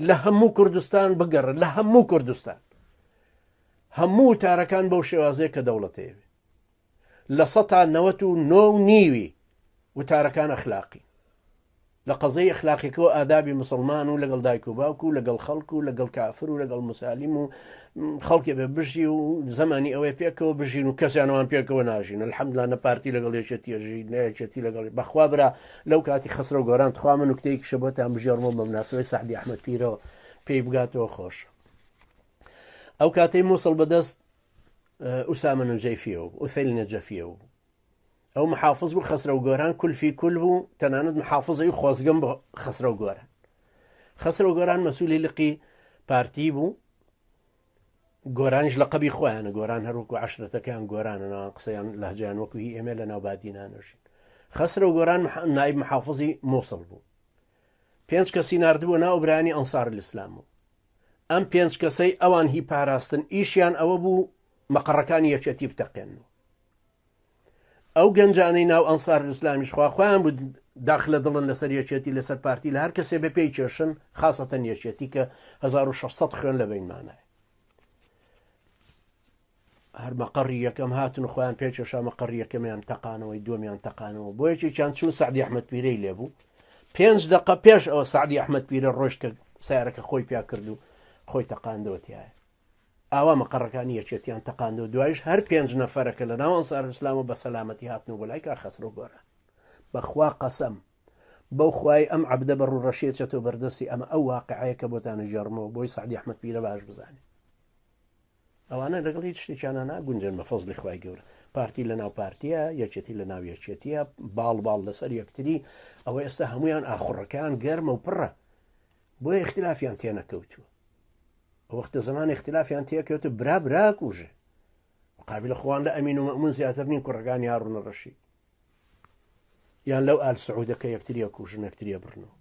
لە هەموو کوردستان بگەڕن، لە هەموو کوردستان هەموو تارەکان بەو شێوازەیە کە دەوڵەتەیەوێ لە 1990 وتارەکان ئەخلاقی لە قەزەی ئەخلاقیەکەەوە ئادابی مسلمان و لەگەڵ دایک و باوک و لەگەڵ خەڵک و لەگەڵ کافر و لەگەڵ مسالیم و خەڵکی بە بژی و زمانی ئەوەی پێکەوە بژین و کەسیانەوان پێکەوە ناژین الحەمدولیلا نەپارتی لەگەڵ یەکێتیەژی نەیەکێتی لەگەڵ بەخوا برا لەو کاتی خەسرە و گۆران تخوا من نوکتەیەکی شەبەتان بژێڕمەوە بە مناسبەی سەعدی ئەحمەد پیرەوە پێی بگاتەوە خۆش. ئەو کاتەی مووسڵ بەدەست ئوسامە نەجەیفیەوە ئوثەیل نەجەفیەوە ئەو محافظ بوو خەسرە و گۆران کولفی کول بوو تەنانەت محافظەی خۆزگەم بە خەسرە و گۆران. خەسرە و گۆران مەسئولی لقی پارتی بوو، گۆرانیش لە قەبی خۆیانە، گۆران هەروکو عەشرەتەکان گۆرانەوە قسەیان لەهجەیان وەکو هی ئێمە لە ناو بادینانەژین. خەسرە و گۆران نایب محافظی مووسڵ بوو. 5 کەسی ناردبووە ناو برانی ئەنسار الئیسلام بوو. ئەم 5 کەسەی ئەوان هی پاراستن ئیشیان ئەوە بوو مەقەڕەکانی یەکێتی بتەقێنەوە. ئەو گەنجانەی ناو ئەنسار الئیسلامیش خواخۆیان بوو داخلە دڵن لەسەر یەکێتی لەسەر پارتی لە هەر کەسێ بە پێی کێشن خاستەن یەکێتی کە 1600 خوێن لە بینمانایە. هەر مەقەڕی یەکەم هاتن خۆیان پێکێشا مەقەڕی یەکەمیان تەقانەوەی دووەمیان تەقانەوە بۆ یەکی چیان چوون سەعدی ئەحمەد پیرەی لێبوو 5 دقە پێش ئەوە سەعدی ئەحمەد پیرە ڕۆژ کە سیارەکە خۆی پیا کرد و خۆی تەقاندەوە تایە ئاوا مەقەڕەکانی یەکێتیان تەقاندەوە دوایش هەر 5 نەفەرەکە لە ناو ئەنسار الئیسلامە بە سەلامەتی هاتن و بۆ لای کار خەسرە و گۆران بەخوا قەسەم بەو خوای ئەم عەبدە بەڕوڕەشیە چێتەوە بەردەستی ئەمە ئەو واقعەیە کە بۆتانە ژێڕمەوە بۆی سەعدی ئەحمەد پیرە باش بزانێت. ئەوانە لەگەڵ هیچ شتێکیانە ناگونجن بە فەزلی خوای گەورە. پارتی لە ناو پارتیە، یەکێتی لە ناو یەکێتیە، باڵ لەسەر یەکتری. ئەوە ئێستا هەمویان ئاخوڕەکان گەرمە و پڕە بۆیە اختلافیان تێنەکەوتووە. وەختە زمان اختلافیان تێکەوتە برا براکوژێ قابلە خوان لە ئەمین و مەمون زیاتر نین کوڕەکانی هاڕونە ڕەشید یان لەو ئال سعودەکە یەکتریە کوژن یەکتریە بڕنەوە.